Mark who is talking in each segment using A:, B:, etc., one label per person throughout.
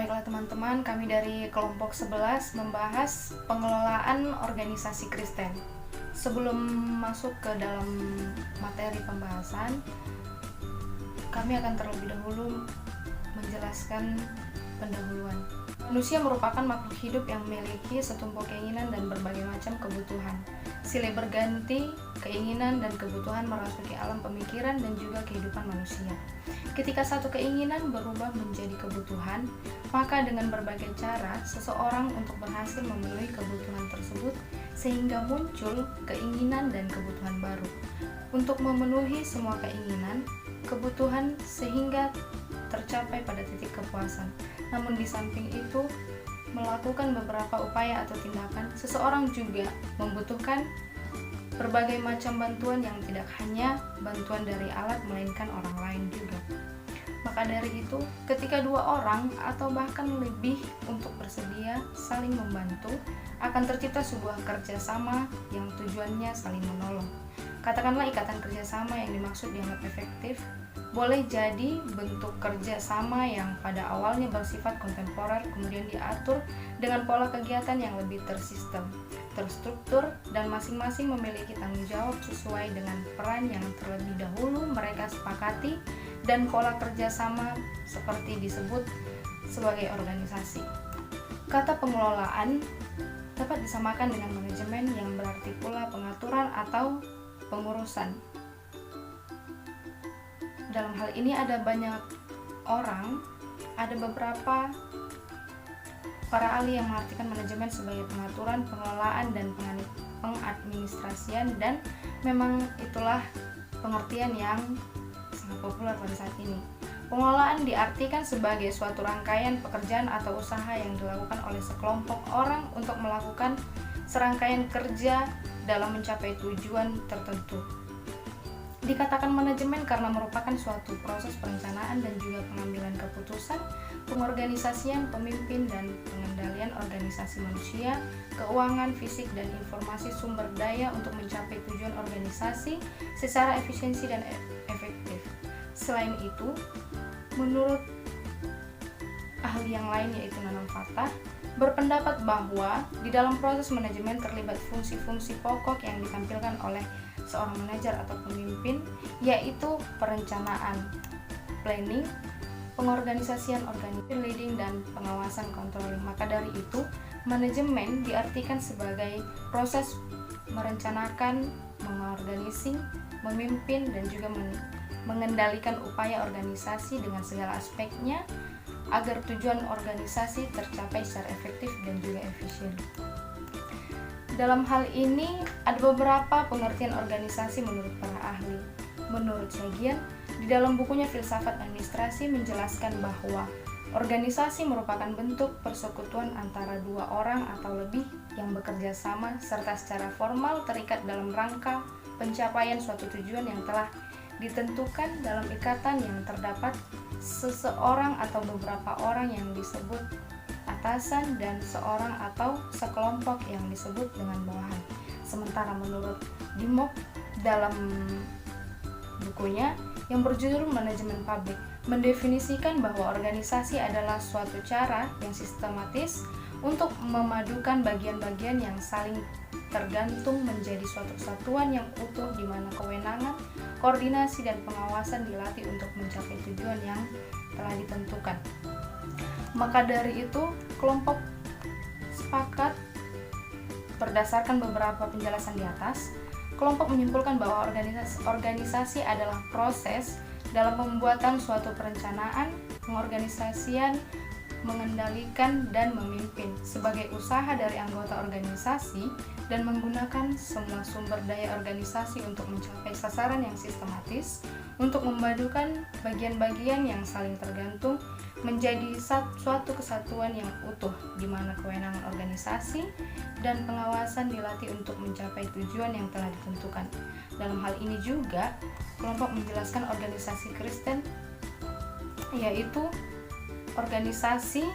A: Baiklah teman-teman, kami dari kelompok 11 membahas pengelolaan organisasi Kristen. Sebelum masuk ke dalam materi pembahasan, kami akan terlebih dahulu menjelaskan pendahuluan. Manusia merupakan makhluk hidup yang memiliki setumpuk keinginan dan berbagai macam kebutuhan. Silih berganti keinginan dan kebutuhan merasuki alam pemikiran dan juga kehidupan manusia. Ketika satu keinginan berubah menjadi kebutuhan, maka dengan berbagai cara seseorang untuk berhasil memenuhi kebutuhan tersebut sehingga muncul keinginan dan kebutuhan baru. Untuk memenuhi semua keinginan, kebutuhan sehingga tercapai pada titik kepuasan. Namun di samping itu, melakukan beberapa upaya atau tindakan, seseorang juga membutuhkan berbagai macam bantuan yang tidak hanya bantuan dari alat melainkan orang lain juga. Maka dari itu, ketika dua orang atau bahkan lebih untuk bersedia saling membantu, akan tercipta sebuah kerjasama yang tujuannya saling menolong. Katakanlah ikatan kerjasama yang dimaksud dianggap efektif boleh jadi bentuk kerjasama yang pada awalnya bersifat kontemporer kemudian diatur dengan pola kegiatan yang lebih tersistem, terstruktur, dan masing-masing memiliki tanggung jawab sesuai dengan peran yang terlebih dahulu mereka sepakati, dan pola kerjasama seperti disebut sebagai organisasi. Kata pengelolaan dapat disamakan dengan manajemen yang berarti pula pengaturan atau pengurusan. Dalam hal ini ada banyak orang, ada beberapa para ahli yang mengartikan manajemen sebagai pengaturan, pengelolaan, dan pengadministrasian, dan memang itulah pengertian yang sangat populer pada saat ini. Pengelolaan diartikan sebagai suatu rangkaian pekerjaan atau usaha yang dilakukan oleh sekelompok orang untuk melakukan serangkaian kerja dalam mencapai tujuan tertentu. Dikatakan manajemen karena merupakan suatu proses perencanaan dan juga pengambilan keputusan, pengorganisasian, pemimpin, dan pengendalian organisasi manusia, keuangan, fisik, dan informasi sumber daya untuk mencapai tujuan organisasi secara efisiensi dan efektif. Selain itu, menurut ahli yang lain yaitu Nanang Fatah, berpendapat bahwa di dalam proses manajemen terlibat fungsi-fungsi pokok yang ditampilkan oleh seorang manajer atau pemimpin, yaitu perencanaan, planning, pengorganisasian organisasi, leading, dan pengawasan controlling. Maka dari itu, manajemen diartikan sebagai proses merencanakan, mengorganisir, memimpin, dan juga mengendalikan upaya organisasi dengan segala aspeknya agar tujuan organisasi tercapai secara efektif dan juga efisien. Dalam hal ini ada beberapa pengertian organisasi menurut para ahli. Menurut Sagian, di dalam bukunya Filsafat Administrasi menjelaskan bahwa organisasi merupakan bentuk persekutuan antara dua orang atau lebih yang bekerja sama serta secara formal terikat dalam rangka pencapaian suatu tujuan yang telah ditentukan dalam ikatan yang terdapat seseorang atau beberapa orang yang disebut atasan dan seorang atau sekelompok yang disebut dengan bawahan. Sementara menurut Dimok dalam bukunya yang berjudul Manajemen Publik mendefinisikan bahwa organisasi adalah suatu cara yang sistematis untuk memadukan bagian-bagian yang saling tergantung menjadi suatu kesatuan yang utuh di mana kewenangan, koordinasi, dan pengawasan dilatih untuk mencapai tujuan yang telah ditentukan. Maka dari itu, kelompok sepakat berdasarkan beberapa penjelasan di atas, kelompok menyimpulkan bahwa organisasi adalah proses dalam pembuatan suatu perencanaan, pengorganisasian, mengendalikan, dan memimpin sebagai usaha dari anggota organisasi dan menggunakan semua sumber daya organisasi untuk mencapai sasaran yang sistematis, untuk memadukan bagian-bagian yang saling tergantung menjadi suatu kesatuan yang utuh di mana kewenangan organisasi dan pengawasan dilatih untuk mencapai tujuan yang telah ditentukan. Dalam hal ini juga, kelompok menjelaskan organisasi Kristen yaitu organisasi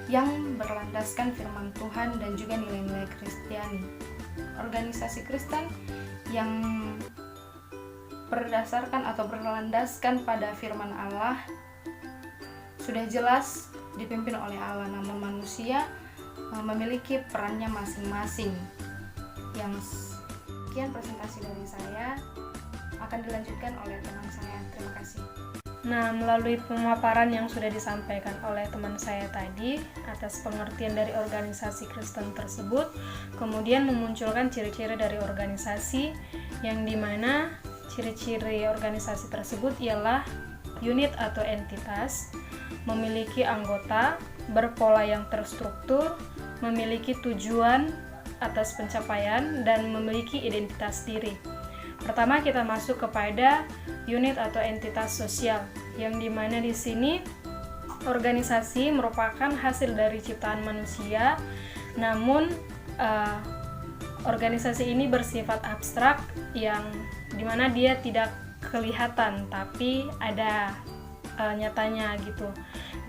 A: yang berlandaskan firman Tuhan dan juga nilai-nilai Kristiani. Organisasi Kristen yang berdasarkan atau berlandaskan pada firman Allah sudah jelas dipimpin oleh Allah, namun manusia memiliki perannya masing-masing. Sekian presentasi dari saya, akan dilanjutkan oleh teman saya. Terima kasih.
B: Nah, melalui pemaparan yang sudah disampaikan oleh teman saya tadi atas pengertian dari organisasi Kristen tersebut, kemudian memunculkan ciri-ciri dari organisasi, yang dimana ciri-ciri organisasi tersebut ialah unit atau entitas, memiliki anggota, berpola yang terstruktur, memiliki tujuan atas pencapaian, dan memiliki identitas diri. Pertama, kita masuk kepada unit atau entitas sosial, yang dimana di sini organisasi merupakan hasil dari ciptaan manusia, namun organisasi ini bersifat abstrak, yang dimana dia tidak kelihatan tapi ada nyatanya gitu.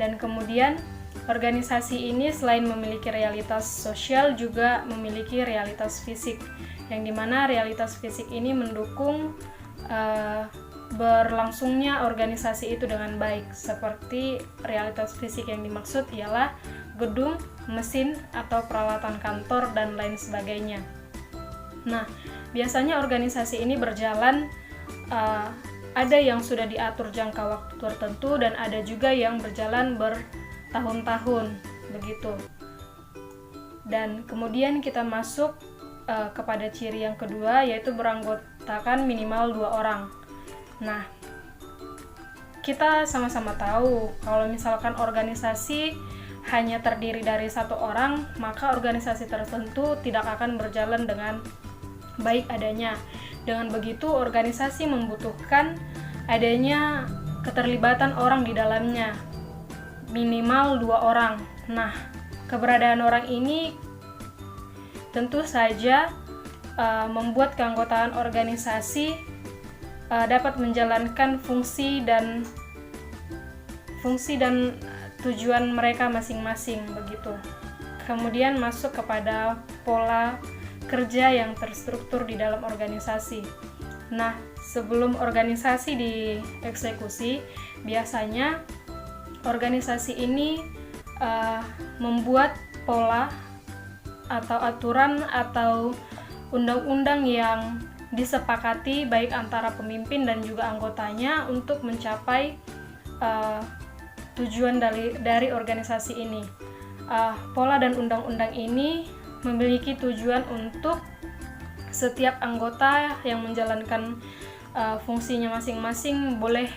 B: Dan kemudian organisasi ini selain memiliki realitas sosial juga memiliki realitas fisik, yang dimana realitas fisik ini mendukung berlangsungnya organisasi itu dengan baik. Seperti realitas fisik yang dimaksud ialah gedung, mesin, atau peralatan kantor, dan lain sebagainya. Nah, biasanya organisasi ini berjalan, ada yang sudah diatur jangka waktu tertentu, dan ada juga yang berjalan bertahun-tahun, begitu. Dan kemudian kita masuk kepada ciri yang kedua, yaitu beranggotakan minimal 2 orang. Nah, kita sama-sama tahu kalau misalkan organisasi hanya terdiri dari 1 orang, maka organisasi tertentu tidak akan berjalan dengan baik adanya. Dengan begitu, organisasi membutuhkan adanya keterlibatan orang di dalamnya, minimal 2 orang. Nah, keberadaan orang ini tentu saja membuat keanggotaan organisasi dapat menjalankan fungsi dan tujuan mereka masing-masing, begitu. Kemudian masuk kepada pola kerja yang terstruktur di dalam organisasi. Nah, sebelum organisasi dieksekusi, biasanya organisasi ini membuat pola atau aturan atau undang-undang yang disepakati baik antara pemimpin dan juga anggotanya untuk mencapai tujuan dari organisasi ini. Pola dan undang-undang ini memiliki tujuan untuk setiap anggota yang menjalankan fungsinya masing-masing boleh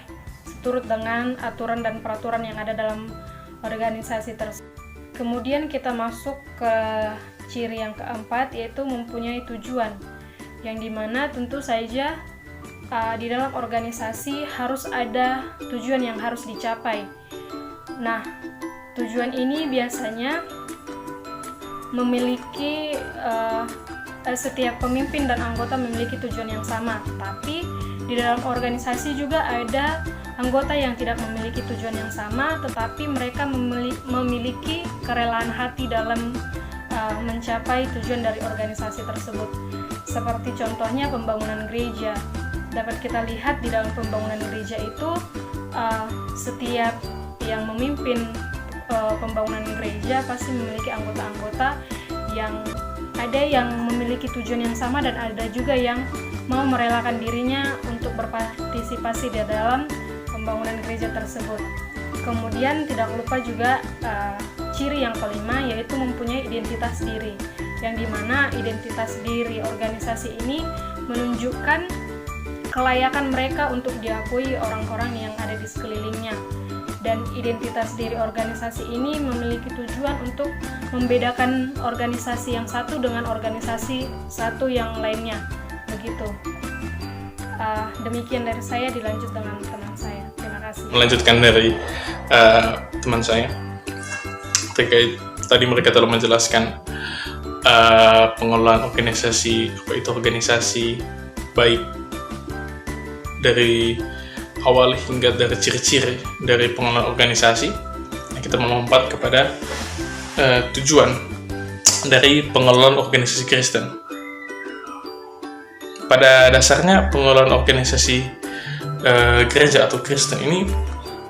B: seturut dengan aturan dan peraturan yang ada dalam organisasi tersebut. Kemudian kita masuk ke ciri yang keempat, yaitu mempunyai tujuan, yang dimana tentu saja di dalam organisasi harus ada tujuan yang harus dicapai. Nah, tujuan ini biasanya memiliki setiap pemimpin dan anggota memiliki tujuan yang sama, tapi di dalam organisasi juga ada anggota yang tidak memiliki tujuan yang sama, tetapi mereka memiliki kerelaan hati dalam mencapai tujuan dari organisasi tersebut. Seperti contohnya pembangunan gereja. Dapat kita lihat di dalam pembangunan gereja itu setiap yang memimpin pembangunan gereja pasti memiliki anggota-anggota yang ada yang memiliki tujuan yang sama, dan ada juga yang mau merelakan dirinya untuk berpartisipasi di dalam pembangunan gereja tersebut. Kemudian tidak lupa juga ciri yang kelima, yaitu mempunyai identitas diri, yang dimana identitas diri organisasi ini menunjukkan kelayakan mereka untuk diakui orang-orang yang ada di sekelilingnya. Dan identitas diri organisasi ini memiliki tujuan untuk membedakan organisasi yang satu dengan organisasi satu yang lainnya, begitu. Demikian dari saya, dilanjut dengan teman saya. Terima kasih.
C: Melanjutkan dari teman saya terkait tadi mereka telah menjelaskan pengelolaan organisasi, apa itu organisasi baik dari awal hingga dari ciri-ciri dari pengelolaan organisasi. Kita melompat kepada tujuan dari pengelolaan organisasi Kristen. Pada dasarnya pengelolaan organisasi gereja atau Kristen ini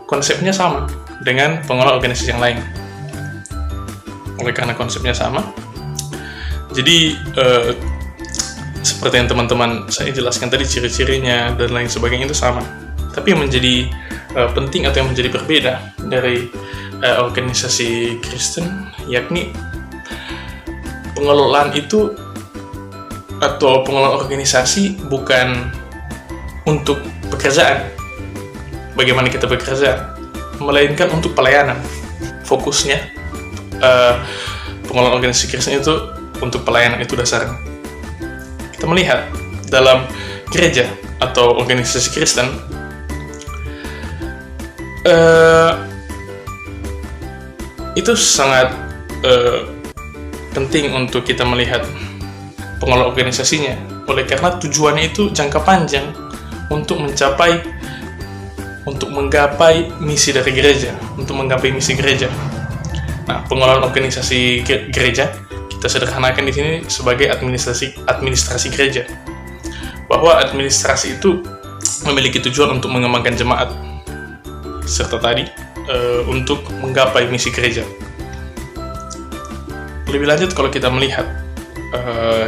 C: konsepnya sama dengan pengelola organisasi yang lain. Oleh karena konsepnya sama, jadi seperti yang teman-teman saya jelaskan tadi, ciri-cirinya dan lain sebagainya itu sama. Tapi yang menjadi penting atau yang menjadi berbeda dari organisasi Kristen, yakni pengelolaan itu atau pengelolaan organisasi bukan untuk pekerjaan, bagaimana kita bekerja, melainkan untuk pelayanan. Fokusnya pengelolaan organisasi Kristen itu untuk pelayanan, itu dasarnya. Kita melihat dalam gereja atau organisasi Kristen, itu sangat penting untuk kita melihat pengelola organisasinya, oleh karena tujuannya itu jangka panjang untuk menggapai misi dari gereja, untuk menggapai misi gereja. Nah, pengelolaan organisasi gereja kita sederhanakan di sini sebagai administrasi gereja, bahwa administrasi itu memiliki tujuan untuk mengembangkan jemaat, serta tadi untuk menggapai misi gereja. Lebih lanjut, kalau kita melihat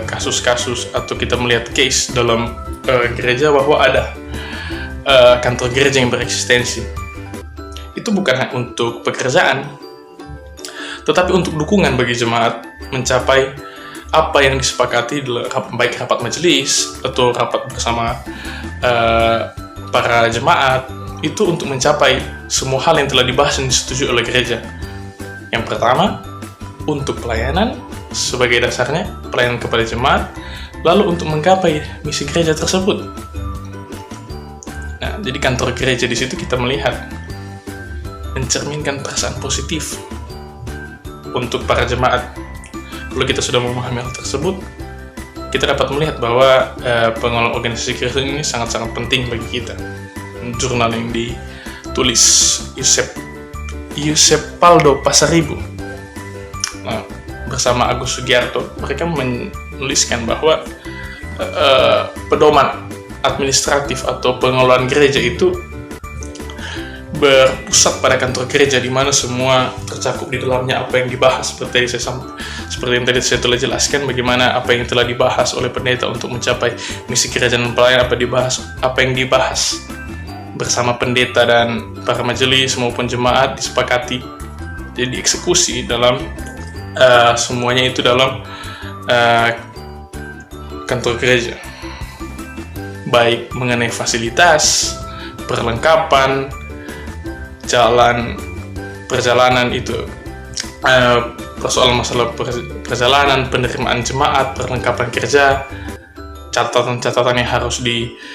C: kasus-kasus atau kita melihat case dalam gereja bahwa ada kantor gereja yang bereksistensi, itu bukan hanya untuk pekerjaan, tetapi untuk dukungan bagi jemaat mencapai apa yang disepakati, baik rapat majelis atau rapat bersama para jemaat, itu untuk mencapai semua hal yang telah dibahas dan disetujui oleh gereja. Yang pertama, untuk pelayanan sebagai dasarnya, pelayanan kepada jemaat, lalu untuk menggapai misi gereja tersebut. Nah, jadi kantor gereja di situ kita melihat mencerminkan perasaan positif untuk para jemaat. Kalau kita sudah memahami hal tersebut, kita dapat melihat bahwa pengelola organisasi Kristen ini sangat-sangat penting bagi kita. Jurnal yang ditulis Eusebio Pasaribu, bersama Agus Sugiarto, mereka menuliskan bahwa pedoman administratif atau pengelolaan gereja itu berpusat pada kantor gereja, di mana semua tercakup di dalamnya apa yang dibahas, seperti yang tadi saya telah jelaskan, bagaimana apa yang telah dibahas oleh pendeta untuk mencapai misi gereja dan pelayanan, apa yang dibahas bersama pendeta dan para majelis maupun jemaat disepakati, jadi dieksekusi dalam semuanya itu dalam kantor gereja, baik mengenai fasilitas, perlengkapan, perjalanan itu, persoalan masalah perjalanan, penerimaan jemaat, perlengkapan kerja, catatan-catatan yang harus diketahui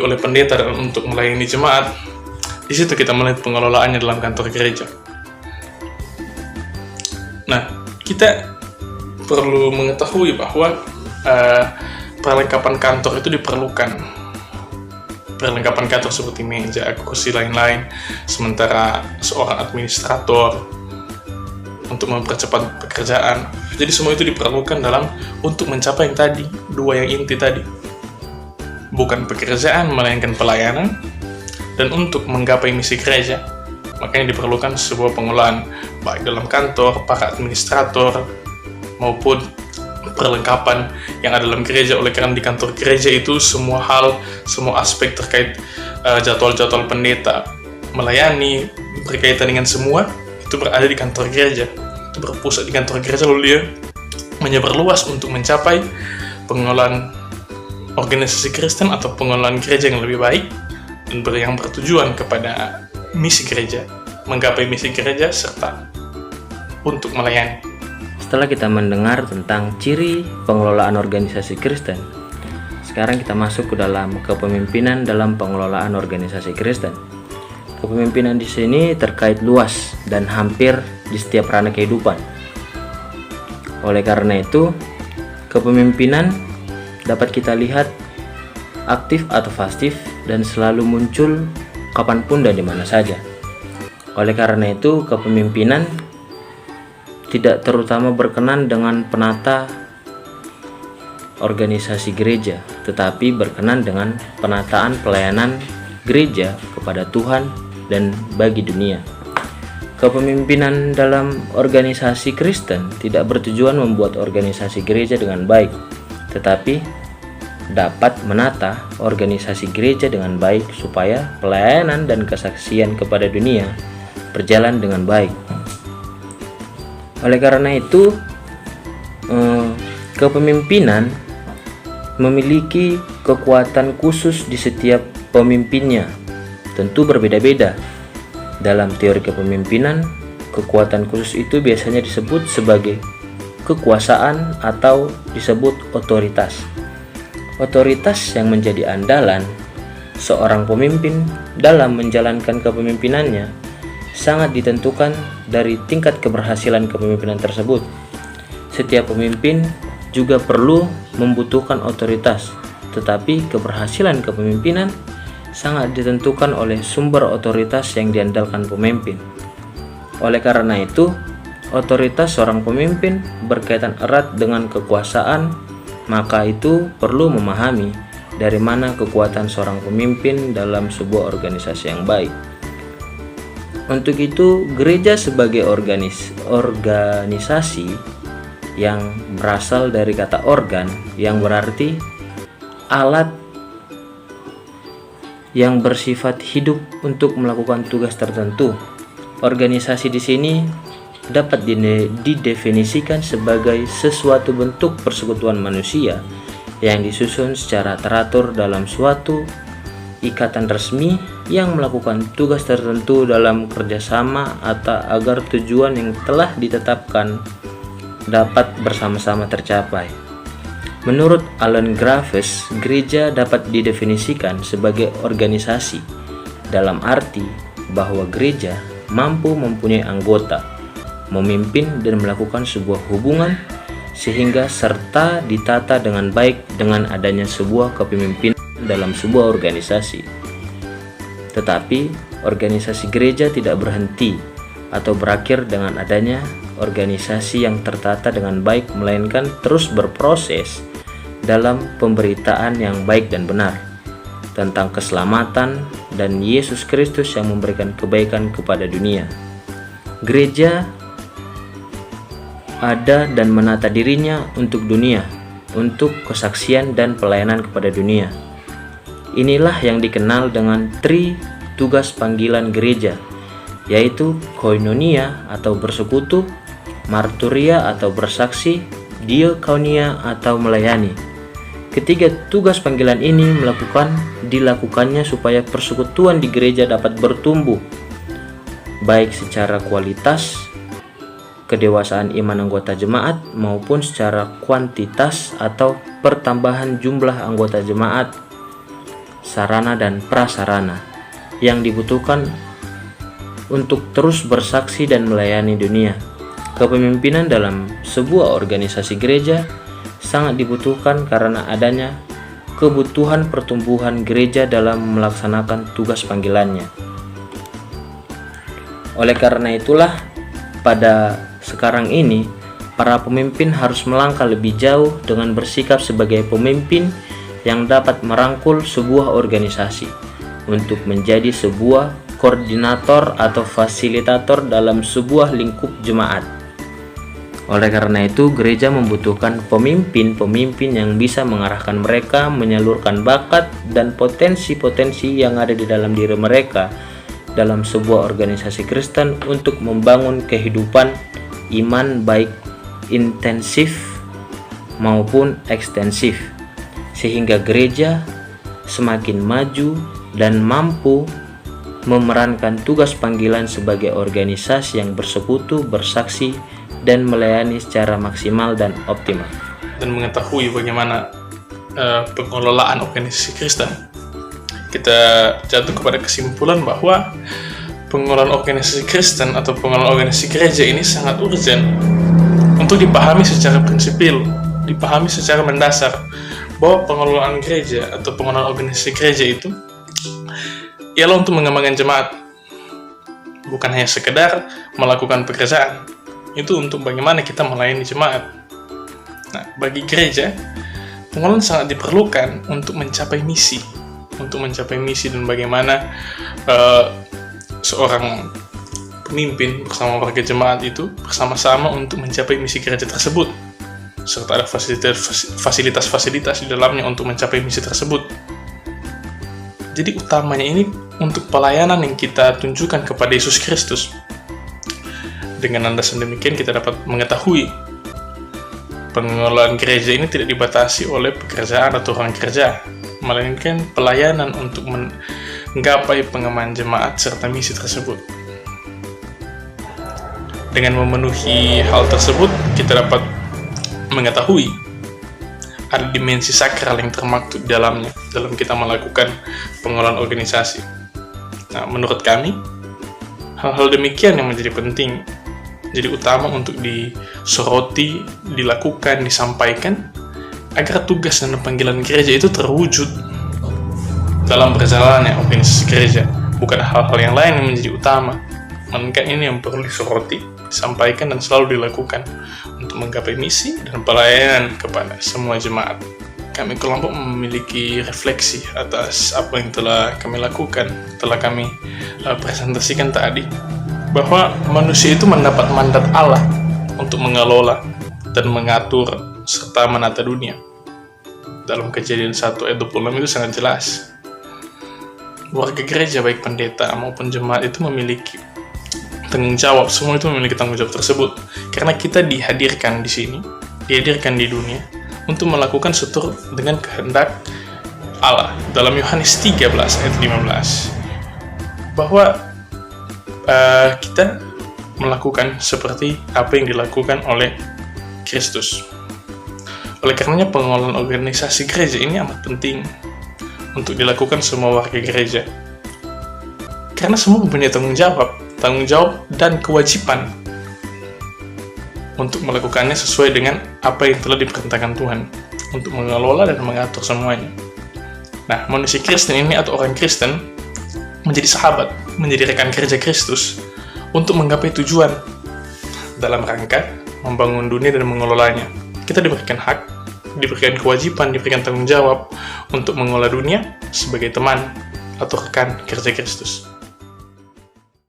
C: oleh pendeta dan untuk melayani jemaat. Di situ kita melihat pengelolaannya dalam kantor gereja. Nah, kita perlu mengetahui bahwa perlengkapan kantor itu diperlukan. Perlengkapan kantor seperti meja, kursi, lain-lain. Sementara seorang administrator untuk mempercepat pekerjaan. Jadi semua itu diperlukan untuk mencapai yang tadi, dua yang inti tadi. Bukan pekerjaan, melainkan pelayanan. Dan untuk menggapai misi gereja, makanya diperlukan sebuah pengelolaan baik dalam kantor, para administrator, maupun perlengkapan yang ada dalam gereja. Oleh karena di kantor gereja itu semua hal, semua aspek terkait jadwal-jadwal pendeta melayani, berkaitan dengan semua, itu berada di kantor gereja. Itu berpusat di kantor gereja, lalu dia menyebar luas untuk mencapai pengelolaan organisasi Kristen atau pengelolaan gereja yang lebih baik dan yang bertujuan kepada misi gereja, menggapai misi gereja serta untuk melayani.
D: Setelah kita mendengar tentang ciri pengelolaan organisasi Kristen, sekarang kita masuk ke dalam kepemimpinan dalam pengelolaan organisasi Kristen. Kepemimpinan di sini terkait luas dan hampir di setiap ranah kehidupan. Oleh karena itu, kepemimpinan dapat kita lihat aktif atau pasif dan selalu muncul kapanpun dan di mana saja. Oleh karena itu, kepemimpinan tidak terutama berkenan dengan penata organisasi gereja, tetapi berkenan dengan penataan pelayanan gereja kepada Tuhan dan bagi dunia. Kepemimpinan dalam organisasi Kristen tidak bertujuan membuat organisasi gereja dengan baik, tetapi dapat menata organisasi gereja dengan baik supaya pelayanan dan kesaksian kepada dunia berjalan dengan baik. Oleh karena itu, kepemimpinan memiliki kekuatan khusus di setiap pemimpinnya, tentu berbeda-beda. Dalam teori kepemimpinan, kekuatan khusus itu biasanya disebut sebagai kekuasaan atau disebut otoritas. Otoritas yang menjadi andalan seorang pemimpin dalam menjalankan kepemimpinannya sangat ditentukan dari tingkat keberhasilan kepemimpinan tersebut. Setiap pemimpin juga perlu membutuhkan otoritas, tetapi keberhasilan kepemimpinan sangat ditentukan oleh sumber otoritas yang diandalkan pemimpin. Oleh karena itu, otoritas seorang pemimpin berkaitan erat dengan kekuasaan, maka itu perlu memahami dari mana kekuatan seorang pemimpin dalam sebuah organisasi yang baik. Untuk itu, gereja sebagai organisasi yang berasal dari kata organ, yang berarti alat yang bersifat hidup untuk melakukan tugas tertentu. Organisasi di sini dapat didefinisikan sebagai sesuatu bentuk persekutuan manusia yang disusun secara teratur dalam suatu ikatan resmi yang melakukan tugas tertentu dalam kerjasama atau agar tujuan yang telah ditetapkan dapat bersama-sama tercapai. Menurut Alan Graves, gereja dapat didefinisikan sebagai organisasi dalam arti bahwa gereja mampu mempunyai anggota, memimpin dan melakukan sebuah hubungan sehingga serta ditata dengan baik dengan adanya sebuah kepemimpinan dalam sebuah organisasi. Tetapi organisasi gereja tidak berhenti atau berakhir dengan adanya organisasi yang tertata dengan baik, melainkan terus berproses dalam pemberitaan yang baik dan benar tentang keselamatan dan Yesus Kristus yang memberikan kebaikan kepada dunia. Gereja ada dan menata dirinya untuk dunia, untuk kesaksian dan pelayanan kepada dunia. Inilah yang dikenal dengan tugas panggilan gereja, yaitu koinonia atau bersekutu, marturia atau bersaksi, diakonia atau melayani. Ketiga tugas panggilan ini dilakukannya supaya persekutuan di gereja dapat bertumbuh, baik secara kualitas, kedewasaan iman anggota jemaat, maupun secara kuantitas atau pertambahan jumlah anggota jemaat, sarana dan prasarana yang dibutuhkan untuk terus bersaksi dan melayani dunia. Kepemimpinan dalam sebuah organisasi gereja sangat dibutuhkan karena adanya kebutuhan pertumbuhan gereja dalam melaksanakan tugas panggilannya. Oleh karena itulah, pada sekarang ini para pemimpin harus melangkah lebih jauh dengan bersikap sebagai pemimpin yang dapat merangkul sebuah organisasi untuk menjadi sebuah koordinator atau fasilitator dalam sebuah lingkup jemaat. Oleh karena itu, gereja membutuhkan pemimpin-pemimpin yang bisa mengarahkan mereka, menyalurkan bakat dan potensi-potensi yang ada di dalam diri mereka dalam sebuah organisasi Kristen untuk membangun kehidupan iman baik intensif maupun ekstensif, sehingga gereja semakin maju dan mampu memerankan tugas panggilan sebagai organisasi yang bersekutu, bersaksi, dan melayani secara maksimal dan optimal.
C: Dan mengetahui bagaimana pengelolaan organisasi Kristen, kita jatuh kepada kesimpulan bahwa pengelolaan organisasi Kristen atau pengelolaan organisasi gereja ini sangat urgent untuk dipahami secara prinsipil, dipahami secara mendasar, bahwa pengelolaan gereja atau pengelolaan organisasi gereja itu ialah untuk mengembangkan jemaat, bukan hanya sekedar melakukan pekerjaan. Itu untuk bagaimana kita melayani jemaat. Nah, bagi gereja, pengelolaan sangat diperlukan untuk mencapai misi dan bagaimana seorang pemimpin bersama warga jemaat itu bersama-sama untuk mencapai misi gereja tersebut, serta ada fasilitas-fasilitas di dalamnya untuk mencapai misi tersebut. Jadi utamanya ini untuk pelayanan yang kita tunjukkan kepada Yesus Kristus. Dengan landasan demikian kita dapat mengetahui pengelolaan gereja ini tidak dibatasi oleh pekerjaan atau orang kerja, melainkan pelayanan untuk menggapai pengembangan jemaat serta misi tersebut. Dengan memenuhi hal tersebut, kita dapat mengetahui ada dimensi sakral yang termaktub dalamnya dalam kita melakukan pengelolaan organisasi. Nah, menurut kami, hal-hal demikian yang menjadi penting, jadi utama untuk disoroti, dilakukan, disampaikan, agar tugas dan panggilan gereja itu terwujud dalam berjalannya organisasi gereja. Bukan hal-hal yang lain yang menjadi utama, melainkan ini yang perlu disoroti, disampaikan, dan selalu dilakukan untuk menggapai misi dan pelayanan kepada semua jemaat. Kami kelompok memiliki refleksi atas apa yang telah kami lakukan, telah kami presentasikan tadi, bahwa manusia itu mendapat mandat Allah untuk mengelola dan mengatur serta menata dunia. Dalam Kejadian 1 ayat 26 itu sangat jelas. Warga gereja baik pendeta maupun jemaat itu memiliki tanggung jawab, semua itu memiliki tanggung jawab tersebut. Karena kita dihadirkan di sini, dihadirkan di dunia untuk melakukan seturut dengan kehendak Allah. Dalam Yohanes 13 ayat 15, bahwa kita melakukan seperti apa yang dilakukan oleh Kristus. Oleh karenanya pengelolaan organisasi gereja ini amat penting untuk dilakukan semua warga gereja. Karena semua mempunyai tanggung jawab dan kewajiban untuk melakukannya sesuai dengan apa yang telah diperintahkan Tuhan untuk mengelola dan mengatur semuanya. Nah, manusia Kristen ini atau orang Kristen menjadi sahabat, menjadi rekan kerja Kristus untuk menggapai tujuan dalam rangka membangun dunia dan mengelolanya. Kita diberikan hak, diberikan kewajiban, diberikan tanggung jawab untuk mengelola dunia sebagai teman atau rekan kerja Kristus.